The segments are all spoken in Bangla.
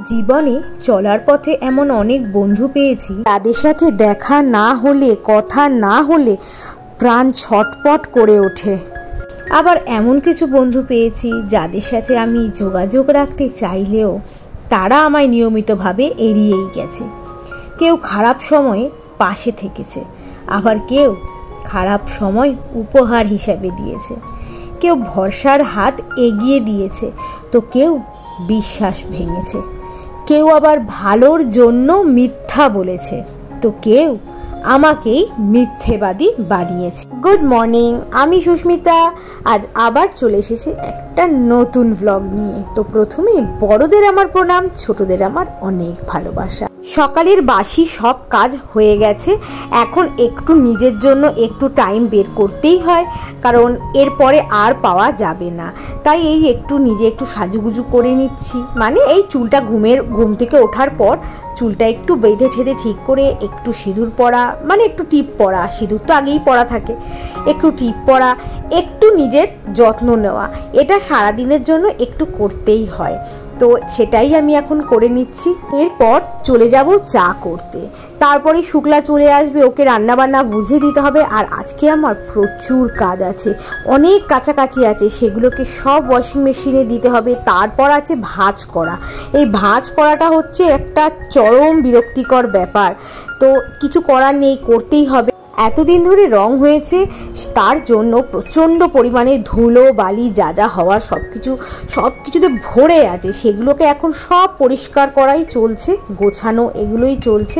জীবনে চলার পথে এমন অনেক বন্ধু পেয়েছি তাদের সাথে দেখা না হলে, কথা না হলে প্রাণ ছটপট করে ওঠে। আবার এমন কিছু বন্ধু পেয়েছি যাদের সাথে আমি যোগাযোগ রাখতে চাইলেও তারা আমায় নিয়মিতভাবে এড়িয়েই গেছে। কেউ খারাপ সময়ে পাশে থেকেছে, আবার কেউ খারাপ সময় উপহার হিসাবে দিয়েছে। কেউ ভরসার হাত এগিয়ে দিয়েছে, তো কেউ বিশ্বাস ভেঙেছে। কেউ আবার ভালোর জন্য মিথ্যা বলেছে, তো কেউ আমাকেই মিথ্যেবাদী বানিয়েছে। গুড মর্নিং, আমি সুস্মিতা। আজ আবার চলে এসেছি একটা নতুন ব্লগ নিয়ে। তো প্রথমে বড়দের আমার প্রণাম, ছোটদের আমার অনেক ভালোবাসা। সকালের বাসি সব কাজ হয়ে গেছে, এখন একটু নিজের জন্য একটু টাইম বের করতেই হয়, কারণ এরপরে আর পাওয়া যাবে না। তাই এই একটু নিজে একটু সাজুগুজু করে নিচ্ছি, মানে এই চুলটা ঘুম থেকে ওঠার পর চুলটা একটু বেঁধে ঠেঁধে ঠিক করে একটু সিঁদুর পরা, মানে একটু টিপ পরা, সিঁদুর তো আগেই পরা থাকে, একটু টিপ পরা, একটু নিজের যত্ন নেওয়া, এটা সারাদিনের জন্য একটু করতেই হয়। তো সেটাই আমি এখন করে নিচ্ছি। এরপর চলে যাব চা করতে, তারপরে শুক্লা চলে আসবে, ওকে রান্নাবান্না বুঝে দিতে হবে। আর আজকে আমার প্রচুর কাজ আছে, অনেক কাছাকাছি আছে, সেগুলোকে সব ওয়াশিং মেশিনে দিতে হবে। তারপর আছে ভাঁজ করা। এই ভাঁজ করাটা হচ্ছে একটা চরম বিরক্তিকর ব্যাপার, তো কিছু করার নেই, করতেই হবে। এতদিন ধরে রং হয়েছে, তার জন্য প্রচণ্ড পরিমাণে ধুলো বালি যা যা হওয়ার সব কিছুতে ভরে আছে, সেগুলোকে এখন সব পরিষ্কার করাই চলছে, গোছানো এগুলোই চলছে।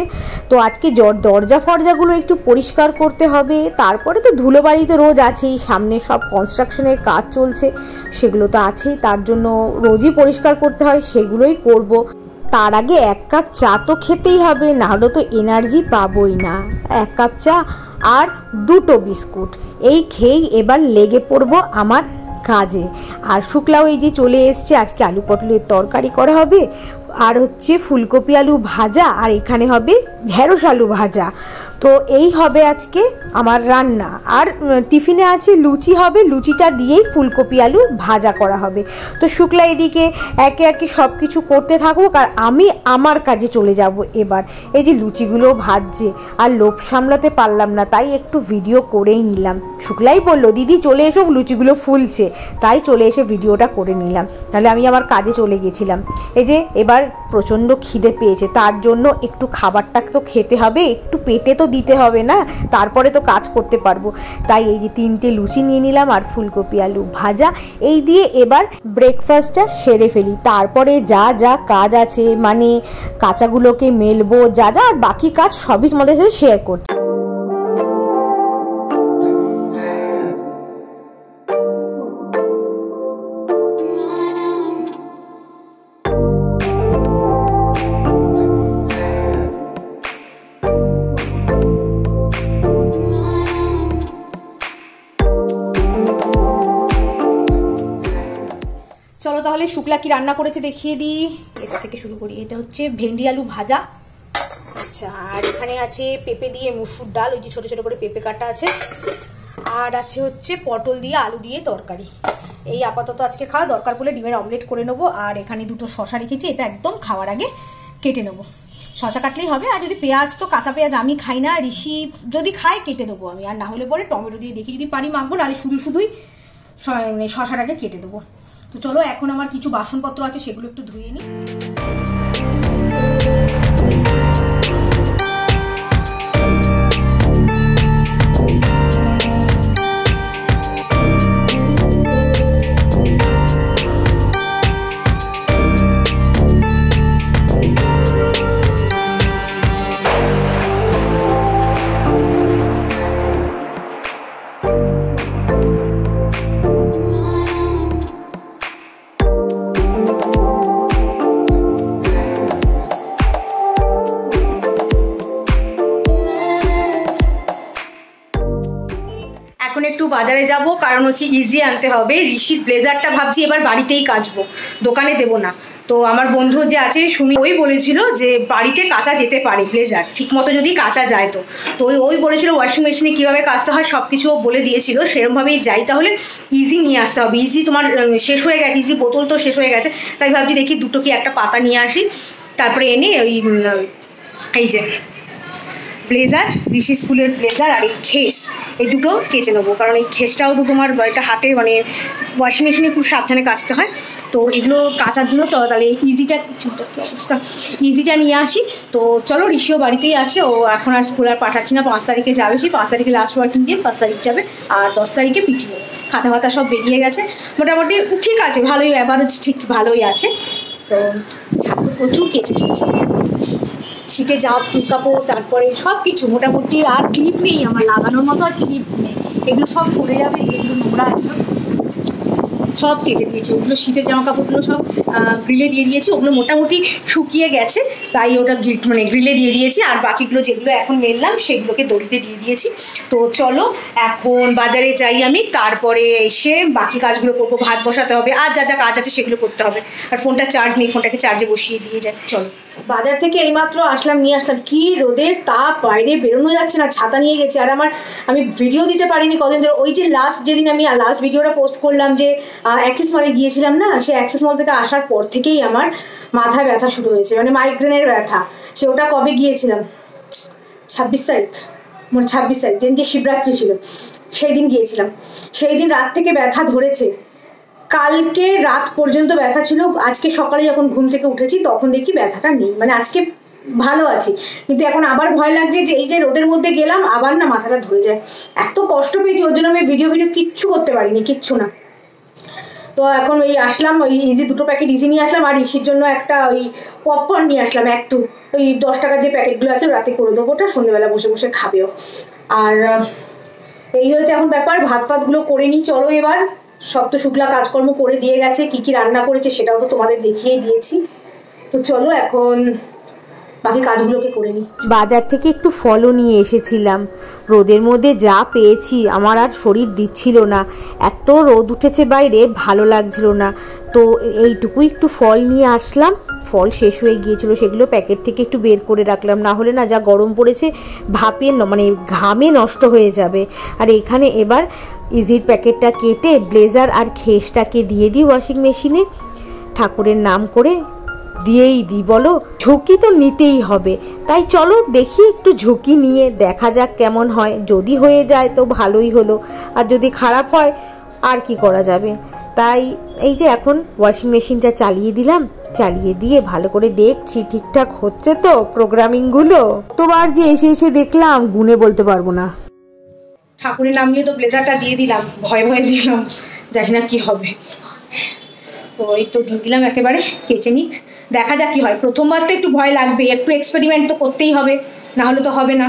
তো আজকে দরজা ফরজাগুলো একটু পরিষ্কার করতে হবে। তারপরে তো ধুলো বালি তো রোজ আছেই, সামনে সব কনস্ট্রাকশনের কাজ চলছে, সেগুলো তো আছেই, তার জন্য রোজই পরিষ্কার করতে হয়, সেগুলোই করব। তার আগে এক কাপ চা তো খেতেই হবে, না হলে তো এনার্জি পাবোই না। এক কাপ চা আর দুটো বিস্কুট, এই খেয়েই এবার লেগে পড়বো আমার কাজে। আর শুক্লাও এই যে চলে এসছে, আজকে আলু পটলের তরকারি করা হবে, আর হচ্ছে ফুলকপি আলু ভাজা, আর এখানে হবে ঢেঁড়স আলু ভাজা। তো এই হবে আজকে আমার রান্না। আর টিফিনে আছে লুচি হবে, লুচিটা দিয়েই ফুলকপি আলু ভাজা করা হবে। তো শুক্লা এদিকে একে একে সব কিছু করতে থাকুক, আর আমি আমার কাজে চলে যাব এবার। এই যে লুচিগুলো ভাজছে, আর লোভ সামলাতে পারলাম না, তাই একটু ভিডিও করেই নিলাম। শুক্লাই বলল, দিদি চলে এসো, লুচিগুলো ফুলছে, তাই চলে এসে ভিডিওটা করে নিলাম। তাহলে আমি আমার কাজে চলে গেছিলাম। এই যে এবার প্রচণ্ড খিদে পেয়েছে, তার জন্য একটু খাবারটা তো খেতে হবে, একটু পেটে তো দিতে হবে না, তারপরে তো কাজ করতে পারবো। তাই এই যে 3টে লুচি নিয়ে নিলাম আর ফুলকপি আলু ভাজা, এই দিয়ে এবার ব্রেকফাস্টটা সেরে ফেলি। তারপরে যা যা কাজ আছে, মানে কাঁচাগুলোকে মেলবো, যা যা আর বাকি কাজ সবই তোমাদের সাথে শেয়ার করছি। চলো তাহলে শুক্লা কি রান্না করেছে দেখিয়ে দিই। এটা থেকে শুরু করি। এটা হচ্ছে ভেন্ডি আলু ভাজা, আচ্ছা, আর এখানে আছে পেঁপে দিয়ে মুসুর ডাল, ওই যে ছোটো ছোটো করে পেঁপে কাটা আছে, আর আছে হচ্ছে পটল দিয়ে আলু দিয়ে তরকারি। এই আপাতত আজকে খাওয়া, দরকার পড়লে ডিমের অমলেট করে নেবো। আর এখানে দুটো শশা রেখেছি, এটা একদম খাওয়ার আগে কেটে নেবো, শশা কাটলেই হবে। আর যদি পেঁয়াজ, তো কাঁচা পেঁয়াজ আমি খাই না, ঋষি যদি খায় কেটে দেবো আমি, আর না হলে পরে টমেটো দিয়ে দেখি যদি পারি মাখবো, নাহলে শুধুই শশাটাকে কেটে দেবো। তো চলো, এখন আমার কিছু বাসনপত্র আছে, সেগুলো একটু ধুয়ে নিই। এখন একটু বাজারে যাব, কারণ হচ্ছে ইজি আনতে হবে। ঋষির ব্লেজারটা ভাবছি এবার বাড়িতেই কাচবো, দোকানে দেবো না। তো আমার বন্ধু যে আছে সুমি, ওই বলেছিল যে বাড়িতে কাচা যেতে পারে ব্লেজার, ঠিক মতো যদি কাচা যায়। তো তো ওই বলেছিল ওয়াশিং মেশিনে কীভাবে কাচতে হয় সব কিছু বলে দিয়েছিল, সেরকমভাবেই যাই। তাহলে ইজি নিয়ে আসতে হবে। ইজি তোমার শেষ হয়ে গেছে, ইজি বোতল তো শেষ হয়ে গেছে, তাই ভাবছি দেখি দুটো কি একটা পাতা নিয়ে আসি, তারপরে এনে ওই এই যে ব্লেজার, ঋষি স্কুলের ব্লেজার আর এই খেস, এই দুটো কেচে নেবো। কারণ এই খেসটাও তো তোমার এটা হাতে মানে ওয়াশিং মেশিনে খুব সাবধানে কাচতে হয়। তো এগুলো কাচার জন্য তো তাহলে ইজিটা, কি অবস্থা, ইজিটা নিয়ে আসি। তো চলো, ঋষিও বাড়িতেই আছে, ও এখন আর স্কুল আর পাঠাচ্ছি না, 5 তারিখে যাবে। সেই 5 তারিখে লাস্ট ওয়ার্কিং দিয়ে 5 তারিখ যাবে, আর 10 তারিখে পিটিয়ে খাতা ফাতা সব বেরিয়ে গেছে, মোটামুটি ঠিক আছে, ভালোই অ্যাভারেজ ঠিক ভালোই আছে। তো ছাদ তো প্রচুর কেচেছি, শীতে জামা কাপড়, তারপরে সব কিছু মোটামুটি। আর ক্লিপ নেই আমার লাগানোর মতো, আর ক্লিপ নেই, এগুলো সব সরে যাবে, এগুলো নোংরা আছে সব কেচে দিয়েছি। ওগুলো শীতের জামা কাপড়গুলো সব গ্রিলে দিয়ে দিয়েছি, ওগুলো মোটামুটি শুকিয়ে গেছে, তাই ওটা মানে গ্রিলে দিয়ে দিয়েছি। আর বাকিগুলো যেগুলো এখন মেললাম সেগুলোকে দড়িতে দিয়ে দিয়েছি। তো চলো এখন বাজারে যাই আমি, তারপরে এসে বাকি কাজগুলো করবো। ভাত বসাতে হবে, আর যা যা কাজ আছে সেগুলো করতে হবে। আর ফোনটা চার্জ নেই, ফোনটাকে চার্জে বসিয়ে দিয়ে যাই। চলো, বাজার থেকে এইমাত্র আসলাম, নিয়ে আসলাম। কি রোদের তাপ, বাইরে বেরোনো যাচ্ছে না, ছাতা নিয়ে গেছি। আর আমি ভিডিও দিতে পারিনি কদিন ধরে। ওই যে যেদিন আমি লাস্ট ভিডিওটা পোস্ট করলাম যে অ্যাক্সেস মলে গিয়েছিলাম না, সেই অ্যাক্সেস মল থেকে আসার পর থেকেই আমার মাথা ব্যথা শুরু হয়েছে, মানে মাইগ্রেনের ব্যথা। সে ওটা কবে গিয়েছিলাম, 26 তারিখ, মানে 26 তারিখ যেদিনকে শিবরাত্রি ছিল, সেই দিন গিয়েছিলাম। সেই দিন রাত থেকে ব্যথা ধরেছে, কালকে রাত পর্যন্ত ব্যথা ছিল। আজকে সকালে যখন ঘুম থেকে উঠেছি তখন দেখি ব্যথাটা নেই, মানে আজকে ভালো আছি। কিন্তু এখন আবার ভয় লাগছে যে এই যে রোদের মধ্যে গেলাম, আবার না মাথাটা ধরে যায়। এত কষ্ট পেয়েছি, ওর জন্য আমি ভিডিও কিচ্ছু করতে পারিনি, কিচ্ছু না। তো এখন ওই আসলাম, ওই ইজি 2 প্যাকেট ইজি নিয়ে আসলাম, আর ঋষির জন্য একটা ওই পপকর্ন নিয়ে আসলাম, একটু ওই 10 টাকার যে প্যাকেটগুলো আছে রাতে করে দেবো, ওটা সন্ধ্যেবেলা বসে বসে খাবেও। আর এই হচ্ছে এখন ব্যাপার। ভাত ফাতগুলো করে নিই চলো এবার। সব তো শুক্লা কাজকর্ম করে দিয়ে গেছে, কি কি রান্না করেছে সেটাও তো তোমাদের দেখিয়েই দিয়েছি। তো চলো এখন বাকি কাজগুলোকে করে নিই। বাজার থেকে একটু ফলও নিয়ে এসেছিলাম। রোদের মধ্যে যা পেয়েছি আমার আর শরীর দিচ্ছিল না, এত রোদ উঠেছে বাইরে, ভালো লাগছিল না। তো এইটুকুই একটু ফল নিয়ে আসলাম। ফল শেষ হয়ে গিয়েছিল, সেগুলো প্যাকেট থেকে একটু বের করে রাখলাম, না হলে না যা গরম পড়েছে ভাপে মানে ঘামে নষ্ট হয়ে যাবে। আর এখানে এবার ইজির প্যাকেটটা কেটে ব্লেজার আর খেসটাকে দিয়ে দিই ওয়াশিং মেশিনে, ঠাকুরের নাম করে দিয়েই দিই। বলো, ঝুঁকি তো নিতেই হবে, তাই চলো দেখি একটু ঝুঁকি নিয়ে দেখা যাক কেমন হয়। যদি হয়ে যায় তো ভালোই হলো, আর যদি খারাপ হয় আর কি করা যাবে। তাই এই যে এখন ওয়াশিং মেশিনটা চালিয়ে দিলাম, চালিয়ে দিয়ে ভালো করে দেখছি ঠিকঠাক হচ্ছে তো প্রোগ্রামিংগুলো। তোবার যে এসে এসে দেখলাম গুনে বলতে পারবো না। ঠাকুরের নাম নিয়ে তো ব্লেজারটা দিয়ে দিলাম, ভয় ভয় দিলাম, জানি না কি হবে। তো এই তো দিয়ে দিলাম একেবারে, কেচে নিক, দেখা যাক কি হয়। প্রথমবার তো একটু ভয় লাগবে, একটু এক্সপেরিমেন্ট তো করতেই হবে, না হলে তো হবে না।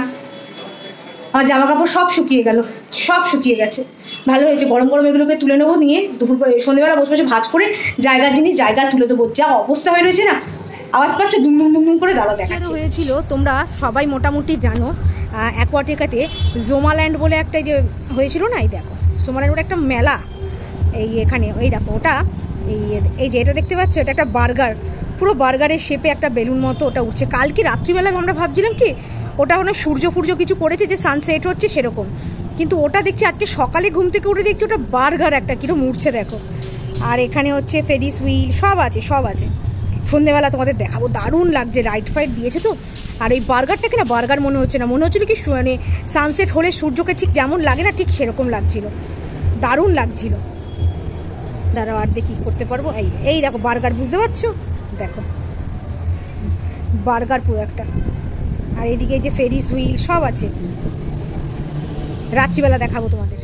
আমার জামা কাপড় সব শুকিয়ে গেল, সব শুকিয়ে গেছে। ভালো হয়েছে, গরম গরম এগুলোকে তুলে নেবো, নিয়ে দুপুর সন্ধ্যেবেলা বসে বসে ভাজ করে জায়গার জিনিস জায়গা তুলে দেবো। যা অবস্থা হয়ে রয়েছে না, আওয়াজ পাচ্ছ দুম দুম দুম দুম করে, দাঁড়া দেখাচ্ছে। হয়েছিল তোমরা সবাই মোটামুটি জানো, অ্যাকোয়াটিকাতে জোমাল্যান্ড বলে একটা যে হয়েছিল না, এই দেখো জোমাল্যান্ড ওটা একটা মেলা, এই এখানে ওই দেখো ওটা, এই যে এটা দেখতে পাচ্ছ, এটা একটা বার্গার, পুরো বার্গারের শেপে একটা বেলুন মতো ওটা উঠছে। কালকে রাত্রিবেলায় আমরা ভাবছিলাম কি ওটা মানে সূর্য কিছু পড়েছে যে সানসেট হচ্ছে সেরকম, কিন্তু ওটা দেখছি আজকে সকালে ঘুম থেকে উঠে দেখছি ওটা বার্গার একটা কিরকম উঠছে দেখো। আর এখানে হচ্ছে ফেরিস হুইল সব আছে, সব আছে। সন্ধ্যেবেলা তোমাদের দেখাবো, দারুণ লাগছে, রাইড ফাইড দিয়েছে তো। আর এই বার্গারটাকে না বার্গার মনে হচ্ছে না, মনে হচ্ছিল কি মানে সানসেট হলে সূর্যকে ঠিক যেমন লাগে না ঠিক সেরকম লাগছিল, দারুণ লাগছিল। দাঁড়াও আর দেখি করতে পারবো। এই দেখো বার্গার, বুঝতে পারছো, দেখো বার্গার পুরো একটা। আর এদিকে যে ফেরিস হুইল সব আছে, রাত্রিবেলা দেখাবো তোমাদের।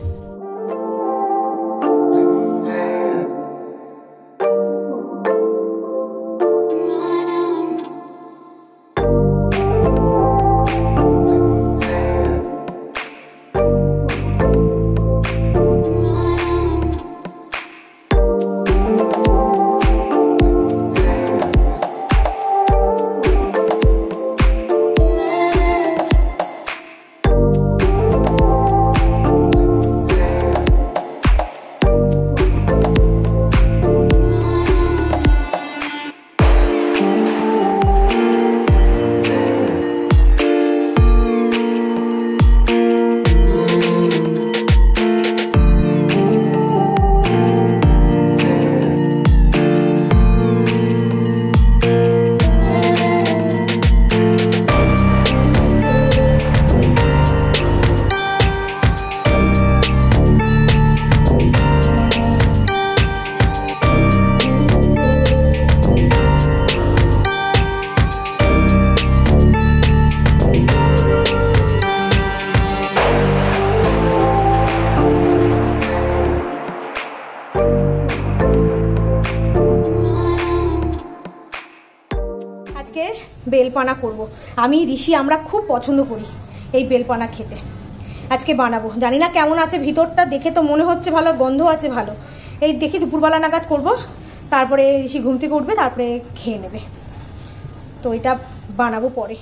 বেলপানা করব। আমি ঋষি আমরা খুব পছন্দ করি এই বেলপানা খেতে। আজকে বানাবো, জানি না কেমন আছে ভিতরটা, দেখে তো মনে হচ্ছে ভালো, গন্ধ আছে ভালো। এই দেখি দুপুরবেলা নাগাদ করব, তারপরে ঋষি ঘুম থেকে উঠবে, তারপরে খেয়ে নেবে। তো এটা বানাবো পরে।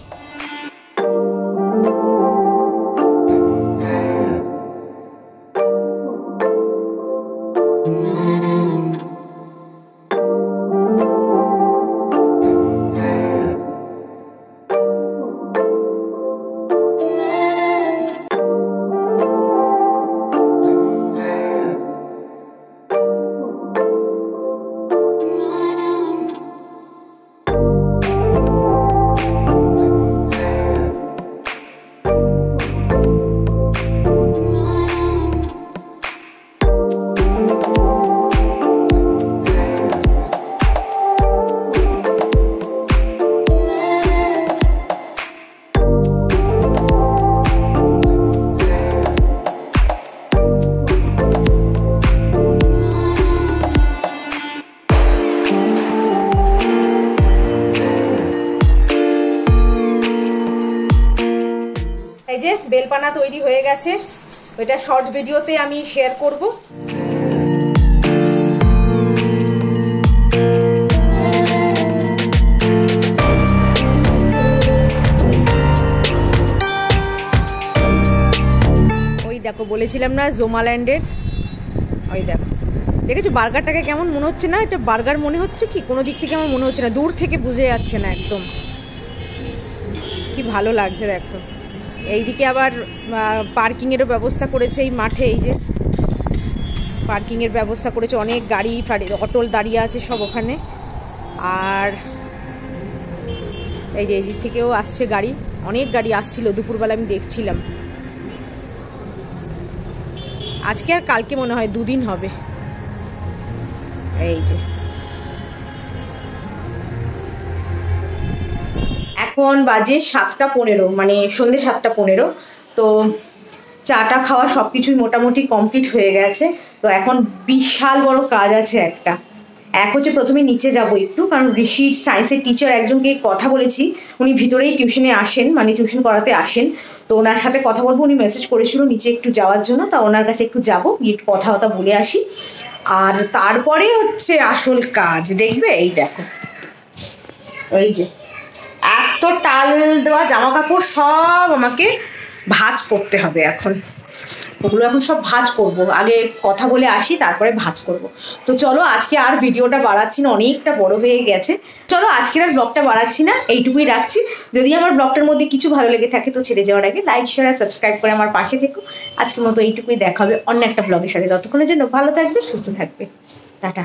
এই যে বেলপানা তৈরি হয়ে গেছে, ওইটা শর্ট ভিডিওতে আমি শেয়ার করব। ওই দেখো বলেছিলাম না জোমাল্যান্ডের, ওই দেখো, দেখেছো বার্গারটাকে কেমন মনে হচ্ছে না? এটা বার্গার মনে হচ্ছে কি? কোনো দিক থেকে আমার মনে হচ্ছে না, দূর থেকে বুঝে যাচ্ছে না একদম, কি ভালো লাগছে দেখো। এইদিকে আবার পার্কিংয়েরও ব্যবস্থা করেছে এই মাঠে, এই যে পার্কিংয়ের ব্যবস্থা করেছে, অনেক গাড়ি ফাড়ি অটোল দাঁড়িয়ে আছে সব ওখানে। আর এই যে এই দিক থেকেও আসছে গাড়ি, অনেক গাড়ি আসছিল দুপুরবেলা আমি দেখছিলাম। আজকে আর কালকে মনে হয় 2 দিন হবে। এই যে এখন বাজে 7:15, মানে সন্ধ্যে 7:15। তো চাটা খাওয়া সব কিছুই মোটামুটি কমপ্লিট হয়ে গেছে। তো এখন বিশাল বড় কাজ আছে একটা। এক হচ্ছে প্রথমে নিচে যাব একটু, কারণ ঋষির সায়েন্সের টিচার একজনকে কথা বলেছি, উনি ভিতরেই টিউশনে আসেন, মানে টিউশন করাতে আসেন। তো ওনার সাথে কথা বলবো, উনি মেসেজ করেছিল নিচে একটু যাওয়ার জন্য, তা ওনার কাছে একটু যাবো, গিয়ে কথা বলে আসি। আর তারপরে হচ্ছে আসল কাজ, দেখবে এই দেখো, ওই যে এত টাল দেওয়া জামা কাপড় সব আমাকে ভাঁজ করতে হবে এখন। ওগুলো এখন সব ভাঁজ করব, আগে কথা বলে আসি তারপরে ভাঁজ করব। তো চলো আজকে আর ভিডিওটা বাড়াচ্ছি না, অনেকটা বড় হয়ে গেছে। চলো আজকের আর ব্লগটা বাড়াচ্ছি না, এইটুকুই রাখছি। যদি আমার ব্লগটার মধ্যে কিছু ভালো লেগে থাকে তো ছেড়ে যাওয়ার আগে লাইক শেয়ার আর সাবস্ক্রাইব করে আমার পাশে থেকো। আজকের মতো এইটুকুই, দেখা হবে অন্য একটা ব্লগের সাথে। ততক্ষণের জন্য ভালো থাকবে, সুস্থ থাকবে, টাটা।